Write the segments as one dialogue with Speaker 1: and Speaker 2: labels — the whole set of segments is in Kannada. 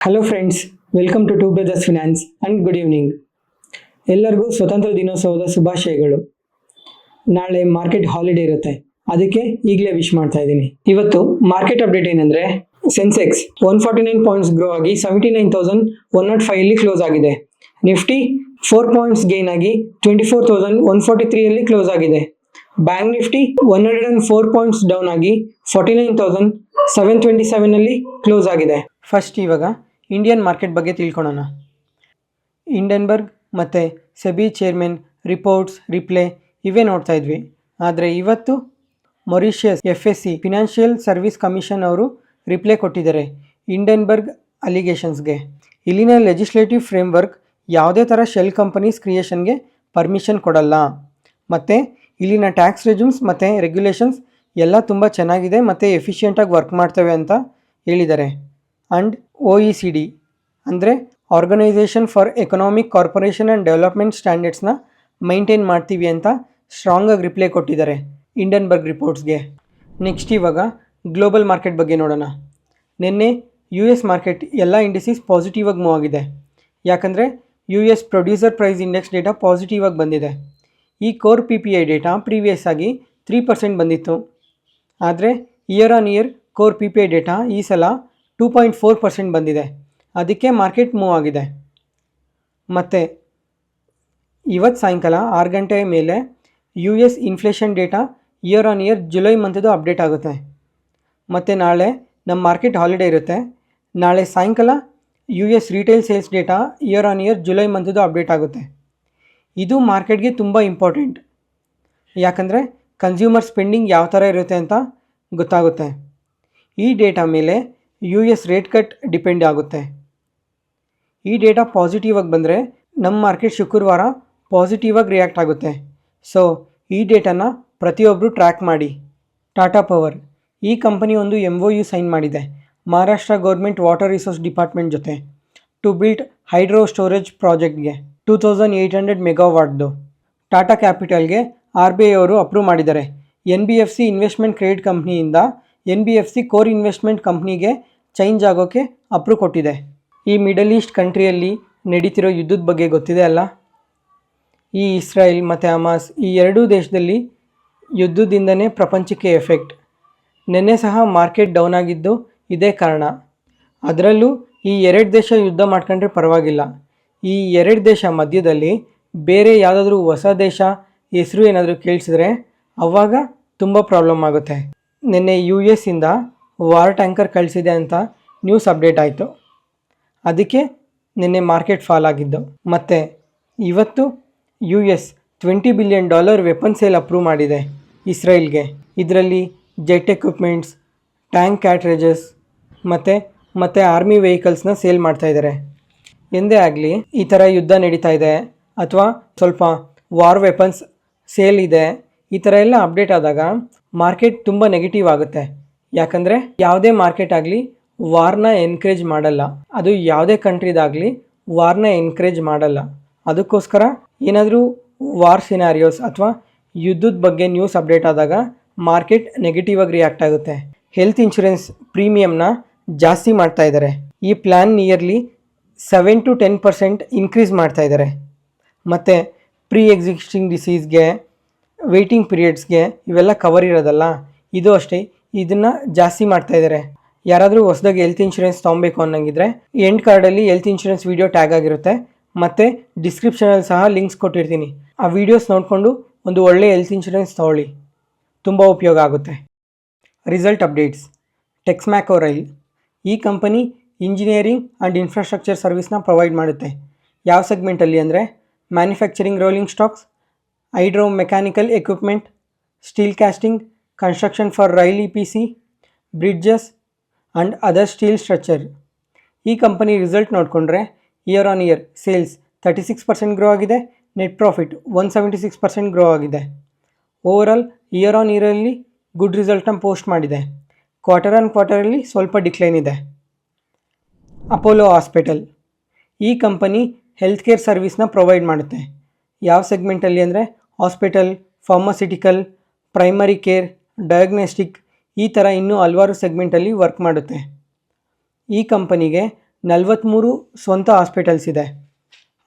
Speaker 1: Hello friends, welcome to brothers finance and good evening. ಎಲ್ಲರಿಗೂ ಸ್ವತಂತ್ರ ದಿನೋತ್ಸವದ ಶುಭಾಶಯಗಳು. ನಾಳೆ ಮಾರ್ಕೆಟ್ ಹಾಲಿಡೇ ಇರುತ್ತೆ, ಅದಕ್ಕೆ ಈಗಲೇ ವಿಶ್ ಮಾಡ್ತಾ ಇದ್ದೀನಿ. ಇವತ್ತು ಮಾರ್ಕೆಟ್ ಅಪ್ಡೇಟ್ ಏನಂದ್ರೆ, ಸೆನ್ಸೆಕ್ಸ್ 149 ಪಾಯಿಂಟ್ಸ್ ಗ್ರೋ ಆಗಿ 79,105 ಅಲ್ಲಿ ಕ್ಲೋಸ್ ಆಗಿದೆ. ನಿಫ್ಟಿ 4 ಪಾಯಿಂಟ್ಸ್ ಗೇನ್ ಆಗಿ 24,143 ಅಲ್ಲಿ ಕ್ಲೋಸ್ ಆಗಿದೆ. ಬ್ಯಾಂಕ್ ನಿಫ್ಟಿ 104 ಪಾಯಿಂಟ್ಸ್ ಡೌನ್ ಆಗಿ 49,727 ಅಲ್ಲಿ ಕ್ಲೋಸ್ ಆಗಿದೆ. ಫಸ್ಟ್ ಇವಾಗ ಇಂಡಿಯನ್ ಮಾರ್ಕೆಟ್ ಬಗ್ಗೆ ತಿಳ್ಕೊಳ್ಳೋಣ. ಹಿಂಡೆನ್ಬರ್ಗ್ ಮತ್ತು ಸೆಬಿ ಚೇರ್ಮನ್ ರಿಪೋರ್ಟ್ಸ್ ರಿಪ್ಲೈ ಇವೇ ನೋಡ್ತಾ ಇದ್ವಿ. ಆದರೆ ಇವತ್ತು Mauritius FSC financial service commission ಅವರು ರಿಪ್ಲೈ ಕೊಟ್ಟಿದ್ದಾರೆ ಹಿಂಡೆನ್ಬರ್ಗ್ ಅಲಿಗೇಷನ್ಸ್ಗೆ. ಇಲ್ಲಿನ ಲೆಜಿಸ್ಲೇಟಿವ್ ಫ್ರೇಮ್ವರ್ಕ್ ಯಾವುದೇ ಥರ ಶೆಲ್ ಕಂಪನೀಸ್ ಕ್ರಿಯೇಷನ್ಗೆ ಪರ್ಮಿಷನ್ ಕೊಡಲ್ಲ. ಮತ್ತು ಇಲ್ಲಿನ ಟ್ಯಾಕ್ಸ್ ರೆಜ್ಯೂಮ್ಸ್ ಮತ್ತು ರೆಗ್ಯುಲೇಷನ್ಸ್ ಎಲ್ಲ ತುಂಬ ಚೆನ್ನಾಗಿದೆ ಮತ್ತು ಎಫಿಷಿಯೆಂಟಾಗಿ ವರ್ಕ್ ಮಾಡ್ತವೆ ಅಂತ ಹೇಳಿದ್ದಾರೆ. ಆ್ಯಂಡ್ OECD ಅಂದರೆ organisation for economic corporation and development ಸ್ಟ್ಯಾಂಡರ್ಡ್ಸ್ನ ಮೈಂಟೈನ್ ಮಾಡ್ತೀವಿ ಅಂತ ಸ್ಟ್ರಾಂಗಾಗಿ ರಿಪ್ಲೈ ಕೊಟ್ಟಿದ್ದಾರೆ ಹಿಂಡೆನ್ಬರ್ಗ್ ರಿಪೋರ್ಟ್ಸ್ಗೆ. ನೆಕ್ಸ್ಟ್ ಇವಾಗ ಗ್ಲೋಬಲ್ ಮಾರ್ಕೆಟ್ ಬಗ್ಗೆ ನೋಡೋಣ. ನಿನ್ನೆ US ಮಾರ್ಕೆಟ್ ಎಲ್ಲ ಇಂಡಿಸೀಸ್ ಪಾಸಿಟಿವ್ ಆಗಿ ಮೂವ್ ಆಗಿದೆ. ಯಾಕಂದರೆ US producer price index data positive ಆಗಿ ಬಂದಿದೆ. ಈ ಕೋರ್ PPI ಡೇಟಾ ಪ್ರೀವಿಯಸ್ ಆಗಿ 3% ಬಂದಿತ್ತು. ಆದರೆ year on year core PPI data ಈ ಸಲ 2.4% ಬಂದಿದೆ. ಅದಕ್ಕೆ ಮಾರ್ಕೆಟ್ ಮೂವ್ ಆಗಿದೆ. ಮತ್ತು ಇವತ್ತು ಸಾಯಂಕಾಲ 6 ಗಂಟೆ ಮೇಲೆ US inflation data year on year July ಮಂತದ್ದು ಅಪ್ಡೇಟ್ ಆಗುತ್ತೆ. ಮತ್ತು ನಾಳೆ ನಮ್ಮ ಮಾರ್ಕೆಟ್ ಹಾಲಿಡೇ ಇರುತ್ತೆ. ನಾಳೆ ಸಾಯಂಕಾಲ US retail sales data year on year July ಮಂತದ್ದು ಅಪ್ಡೇಟ್ ಆಗುತ್ತೆ. ಇದು ಮಾರ್ಕೆಟ್ಗೆ ತುಂಬ ಇಂಪಾರ್ಟೆಂಟ್. ಯಾಕಂದರೆ ಕನ್ಸ್ಯೂಮರ್ ಸ್ಪೆಂಡಿಂಗ್ ಯಾವ ಥರ ಇರುತ್ತೆ ಅಂತ ಗೊತ್ತಾಗುತ್ತೆ. ಈ ಡೇಟಾ ಮೇಲೆ US ರೇಟ್ ಕಟ್ ಡಿಪೆಂಡ್ ಆಗುತ್ತೆ. ಈ ಡೇಟಾ ಪಾಸಿಟಿವ್ ಆಗಿ ಬಂದರೆ ನಮ್ಮ ಮಾರ್ಕೆಟ್ ಶುಕ್ರವಾರ ಪಾಸಿಟಿವ್ ಆಗಿ ರಿಯಾಕ್ಟ್ ಆಗುತ್ತೆ. ಸೊ ಈ ಡೇಟಾನ ಪ್ರತಿಯೊಬ್ಬರು ಟ್ರ್ಯಾಕ್ ಮಾಡಿ. ಟಾಟಾ ಪವರ್ ಈ ಕಂಪನಿ ಒಂದು MOU ಸೈನ್ ಮಾಡಿದೆ Maharashtra government water resource department ಜೊತೆ ಟು ಬಿಲ್ಡ್ ಹೈಡ್ರೋ ಸ್ಟೋರೇಜ್ ಪ್ರಾಜೆಕ್ಟ್ಗೆ 2800 ಮೆಗಾವಾಟ್ದು. ಟಾಟಾ ಕ್ಯಾಪಿಟಲ್ಗೆ RBI ಅವರು ಅಪ್ರೂವ್ ಮಾಡಿದ್ದಾರೆ. NBFC ಇನ್ವೆಸ್ಟ್ಮೆಂಟ್ ಕ್ರೆಡಿಟ್ ಕಂಪ್ನಿಯಿಂದ NBFC ಕೋರ್ ಇನ್ವೆಸ್ಟ್ಮೆಂಟ್ ಕಂಪ್ನಿಗೆ ಚೇಂಜ್ ಆಗೋಕ್ಕೆ ಅಪ್ರೂವ್ ಕೊಟ್ಟಿದೆ. ಈ ಮಿಡಲ್ ಈಸ್ಟ್ ಕಂಟ್ರಿಯಲ್ಲಿ ನಡೀತಿರೋ ಯುದ್ಧದ ಬಗ್ಗೆ ಗೊತ್ತಿದೆ ಅಲ್ಲ. ಈ ಇಸ್ರಾಯೇಲ್ ಮತ್ತು ಹಮಾಸ್ ಈ ಎರಡೂ ದೇಶದಲ್ಲಿ ಯುದ್ಧದಿಂದನೇ ಪ್ರಪಂಚಕ್ಕೆ ಎಫೆಕ್ಟ್. ನಿನ್ನೆ ಸಹ ಮಾರ್ಕೆಟ್ ಡೌನ್ ಆಗಿದ್ದು ಇದೇ ಕಾರಣ. ಅದರಲ್ಲೂ ಈ ಎರಡು ದೇಶ ಯುದ್ಧ ಮಾಡ್ಕೊಂಡ್ರೆ ಪರವಾಗಿಲ್ಲ. ಈ ಎರಡು ದೇಶ ಮಧ್ಯದಲ್ಲಿ ಬೇರೆ ಯಾವುದಾದ್ರೂ ಹೊಸ ದೇಶ ಹೆಸರು ಏನಾದರೂ ಕೇಳಿಸಿದ್ರೆ ಆವಾಗ ತುಂಬ ಪ್ರಾಬ್ಲಮ್ ಆಗುತ್ತೆ. ನಿನ್ನೆ US ಇಂದ ವಾರ್ ಟ್ಯಾಂಕರ್ ಕಳಿಸಿದೆ ಅಂತ ನ್ಯೂಸ್ ಅಪ್ಡೇಟ್ ಆಯಿತು. ಅದಕ್ಕೆ ನಿನ್ನೆ ಮಾರ್ಕೆಟ್ ಫಾಲ್ ಆಗಿದ್ದು. ಮತ್ತು ಇವತ್ತು US $20 billion weapon sale approve ಮಾಡಿದೆ ಇಸ್ರೇಲ್ಗೆ. ಇದರಲ್ಲಿ ಜೆಟ್ ಎಕ್ವಿಪ್ಮೆಂಟ್ಸ್, ಟ್ಯಾಂಕ್ ಕ್ಯಾಟ್ರೇಜಸ್ ಮತ್ತು ಆರ್ಮಿ ವೆಹಿಕಲ್ಸ್ನ ಸೇಲ್ ಮಾಡ್ತಾಯಿದ್ದಾರೆ. ಎಂದೇ ಆಗಲಿ ಈ ಥರ ಯುದ್ಧ ನಡೀತಾ ಇದೆ ಅಥವಾ ಸ್ವಲ್ಪ ವಾರ್ ವೆಪನ್ಸ್ ಸೇಲ್ ಇದೆ, ಈ ಥರ ಎಲ್ಲ ಅಪ್ಡೇಟ್ ಆದಾಗ ಮಾರ್ಕೆಟ್ ತುಂಬ ನೆಗೆಟಿವ್ ಆಗುತ್ತೆ. ಯಾಕಂದರೆ ಯಾವುದೇ ಮಾರ್ಕೆಟ್ ಆಗಲಿ ವಾರ್ನ ಎನ್ಕರೇಜ್ ಮಾಡಲ್ಲ. ಅದು ಯಾವುದೇ ಕಂಟ್ರಿದಾಗಲಿ ವಾರ್ನ ಎನ್ಕರೇಜ್ ಮಾಡಲ್ಲ. ಅದಕ್ಕೋಸ್ಕರ ಏನಾದರೂ ವಾರ್ ಸಿನಾರಿಯೋಸ್ ಅಥವಾ ಯುದ್ಧದ ಬಗ್ಗೆ ನ್ಯೂಸ್ ಅಪ್ಡೇಟ್ ಆದಾಗ ಮಾರ್ಕೆಟ್ ನೆಗೆಟಿವ್ ಆಗಿ ರಿಯಾಕ್ಟ್ ಆಗುತ್ತೆ. ಹೆಲ್ತ್ ಇನ್ಶೂರೆನ್ಸ್ ಪ್ರೀಮಿಯಮ್ನ ಜಾಸ್ತಿ ಮಾಡ್ತಾ ಇದ್ದಾರೆ. ಈ ಪ್ಲ್ಯಾನ್ ನಿಯರ್ಲಿ 7 to 10% ಇನ್ಕ್ರೀಸ್ ಮಾಡ್ತಾ ಇದ್ದಾರೆ. ಮತ್ತು ಪ್ರೀ ಎಕ್ಸಿಸ್ಟಿಂಗ್ ಡಿಸೀಸ್ಗೆ, ವೆಯ್ಟಿಂಗ್ ಪೀರಿಯಡ್ಸ್ಗೆ ಇವೆಲ್ಲ ಕವರ್ ಇರೋದಲ್ಲ, ಇದು ಅಷ್ಟೇ, ಇದನ್ನು ಜಾಸ್ತಿ ಮಾಡ್ತಾ ಇದ್ದಾರೆ. ಯಾರಾದರೂ ಹೊಸದಾಗಿ ಹೆಲ್ತ್ ಇನ್ಶೂರೆನ್ಸ್ ತೊಗೊಬೇಕು ಅನ್ನೋಂಗಿದ್ರೆ ಎಂಡ್ ಕಾರ್ಡಲ್ಲಿ ಹೆಲ್ತ್ ಇನ್ಶೂರೆನ್ಸ್ ವೀಡಿಯೋ ಟ್ಯಾಗ್ ಆಗಿರುತ್ತೆ. ಮತ್ತು ಡಿಸ್ಕ್ರಿಪ್ಷನಲ್ಲಿ ಸಹ ಲಿಂಕ್ಸ್ ಕೊಟ್ಟಿರ್ತೀನಿ. ಆ ವೀಡಿಯೋಸ್ ನೋಡಿಕೊಂಡು ಒಂದು ಒಳ್ಳೆ ಹೆಲ್ತ್ ಇನ್ಶೂರೆನ್ಸ್ ತೊಗೊಳ್ಳಿ, ತುಂಬ ಉಪಯೋಗ ಆಗುತ್ತೆ. Result updates. ಟೆಕ್ಸ್ಮ್ಯಾಕೋ ರೈಲ್ ಈ ಕಂಪನಿ ಇಂಜಿನಿಯರಿಂಗ್ ಆ್ಯಂಡ್ ಇನ್ಫ್ರಾಸ್ಟ್ರಕ್ಚರ್ ಸರ್ವಿಸ್ನ ಪ್ರೊವೈಡ್ ಮಾಡುತ್ತೆ. ಯಾವ ಸೆಗ್ಮೆಂಟಲ್ಲಿ ಅಂದರೆ manufacturing rolling stocks, hydro mechanical equipment, steel casting, construction for rail EPC, bridges and other steel structure. ಈ ಕಂಪನಿ ರಿಸಲ್ಟ್ ನೋಡಿಕೊಂಡ್ರೆ year on year sales 36% grow ಆಗಿದೆ. ನೆಟ್ ಪ್ರಾಫಿಟ್ 176% ಗ್ರೋ ಆಗಿದೆ. ಓವರಾಲ್ ಇಯರ್ ಆನ್ ಇಯರಲ್ಲಿ ಗುಡ್ ರಿಸಲ್ಟ್ನ ಪೋಸ್ಟ್ ಮಾಡಿದೆ. ಕ್ವಾರ್ಟರ್ ಆನ್ ಕ್ವಾರ್ಟರಲ್ಲಿ ಸ್ವಲ್ಪ ಡಿಕ್ಲೈನ್ ಇದೆ. ಅಪೋಲೋ ಹಾಸ್ಪಿಟಲ್ ಈ ಕಂಪನಿ ಹೆಲ್ತ್ ಕೇರ್ ಸರ್ವಿಸ್ನ ಪ್ರೊವೈಡ್ ಮಾಡುತ್ತೆ. ಯಾವ ಸೆಗ್ಮೆಂಟಲ್ಲಿ ಅಂದರೆ hospital, pharmaceutical, primary care, diagnostic ಈ ಥರ ಇನ್ನೂ ಹಲವಾರು ಸೆಗ್ಮೆಂಟಲ್ಲಿ ವರ್ಕ್ ಮಾಡುತ್ತೆ. ಈ ಕಂಪನಿಗೆ 43 ಸ್ವಂತ ಹಾಸ್ಪಿಟಲ್ಸ್ ಇದೆ,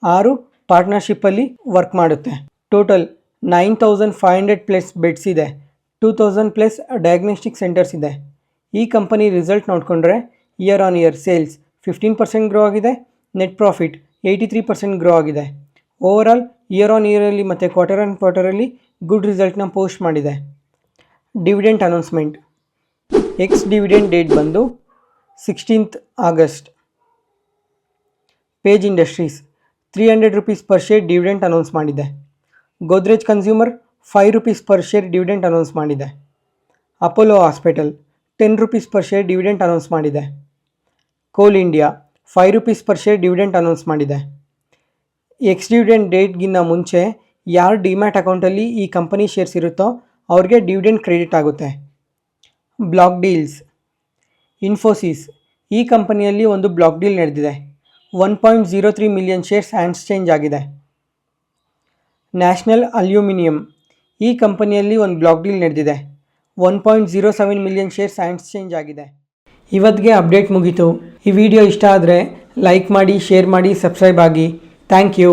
Speaker 1: 6 ಪಾರ್ಟ್ನರ್ಶಿಪ್ಪಲ್ಲಿ ವರ್ಕ್ ಮಾಡುತ್ತೆ. ಟೋಟಲ್ 9500+ ಬೆಡ್ಸ್ ಇದೆ, 2000+ ಡಯಾಗ್ನೋಸ್ಟಿಕ್ ಸೆಂಟರ್ಸ್ ಇದೆ. ಈ ಕಂಪನಿ ರಿಸಲ್ಟ್ ನೋಡಿಕೊಂಡ್ರೆ year on year sales 15% grow ಆಗಿದೆ, ನೆಟ್ ಪ್ರಾಫಿಟ್ 83% ಗ್ರೋ ಆಗಿದೆ. ಓವರಾಲ್ ಇಯರ್ ಆನ್ ಇಯರಲ್ಲಿ ಮತ್ತು ಕ್ವಾರ್ಟರ್ ಆನ್ ಕ್ವಾರ್ಟರಲ್ಲಿ ಗುಡ್ ರಿಸಲ್ಟ್ನ ಪೋಸ್ಟ್ ಮಾಡಿದೆ. Dividend announcement. Ex dividend date ಬಂದು 16th August. Page industries 300 rupees per share dividend announce ಮಾಡಿದೆ. Godrej consumer 5 rupees per share dividend announce ಮಾಡಿದೆ. Apollo hospital 10 rupees per share dividend announce ಮಾಡಿದೆ. Coal India 5 rupees per share dividend announce ಮಾಡಿದೆ. ಎಕ್ಸ್ ಡಿವಿಡೆಂಟ್ ಡೇಟ್ಗಿಂತ ಮುಂಚೆ ಯಾರು ಡಿಮ್ಯಾಟ್ ಅಕೌಂಟಲ್ಲಿ ಈ ಕಂಪನಿ ಶೇರ್ಸ್ ಇರುತ್ತೋ ಅವ್ರಿಗೆ ಡಿವಿಡೆಂಟ್ ಕ್ರೆಡಿಟ್ ಆಗುತ್ತೆ. Block deals. ಇನ್ಫೋಸಿಸ್. ಈ ಕಂಪನಿಯಲ್ಲಿ ಒಂದು ಬ್ಲಾಕ್ ಡೀಲ್ ನಡೆದಿದೆ. 1.03 ಮಿಲಿಯನ್ ಶೇರ್ಸ್ ಎಕ್ಸ್ಚೇಂಜ್ ಆಗಿದೆ. National aluminium. ಈ ಕಂಪನಿಯಲ್ಲಿ ಒಂದು ಬ್ಲಾಕ್ ಡೀಲ್ ನಡೆದಿದೆ. 1.07 ಮಿಲಿಯನ್ ಶೇರ್ಸ್ ಎಕ್ಸ್ಚೇಂಜ್ ಆಗಿದೆ. ಇವತ್ತಿಗೆ ಅಪ್ಡೇಟ್ ಮುಗೀತು. ಈ ವಿಡಿಯೋ ಇಷ್ಟ ಆದರೆ ಲೈಕ್ ಮಾಡಿ, ಶೇರ್ ಮಾಡಿ, ಸಬ್ಸ್ಕ್ರೈಬ್ ಆಗಿ. Thank you.